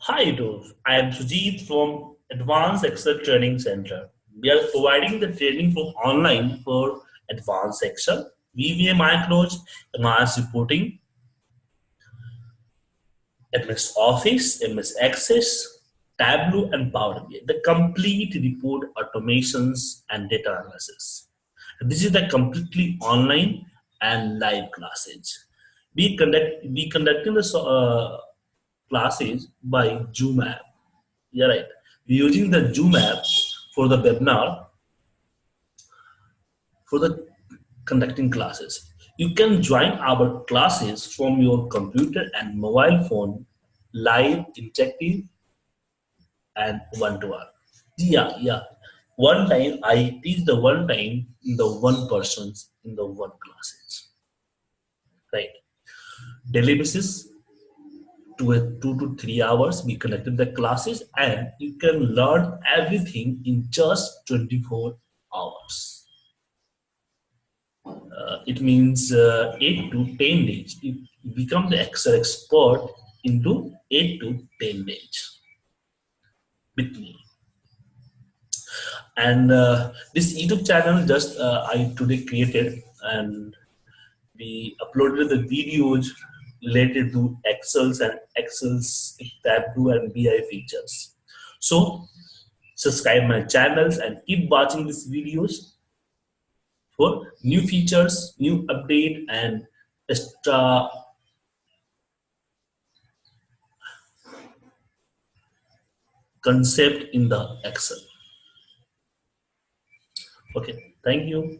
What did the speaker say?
Hi, Dov. I am Sujit from Advanced Excel Training Center. We are providing the training for online for Advanced Excel, VBA Micros, Advanced Reporting, MS Office, MS Access, Tableau, and Power BI. The complete report automations and data analysis. This is the completely online and live classes. We conducting the classes by Zoom app. Yeah, right. We're using the Zoom app for the webinar for the conducting classes. You can join our classes from your computer and mobile phone, live, interactive, and one-to-one. Yeah. One time I teach the one time in the one persons in the one classes. Right. Daily basis, 2 to 3 hours we conducted the classes and you can learn everything in just 24 hours. It means 8 to 10 days. You become the Excel expert into 8 to 10 days with me. And this YouTube channel just I today created, and we uploaded the videos related to Excel's Tableau and BI features. So subscribe my channels and keep watching these videos for new features, new update, and extra concept in the Excel. Okay, thank you.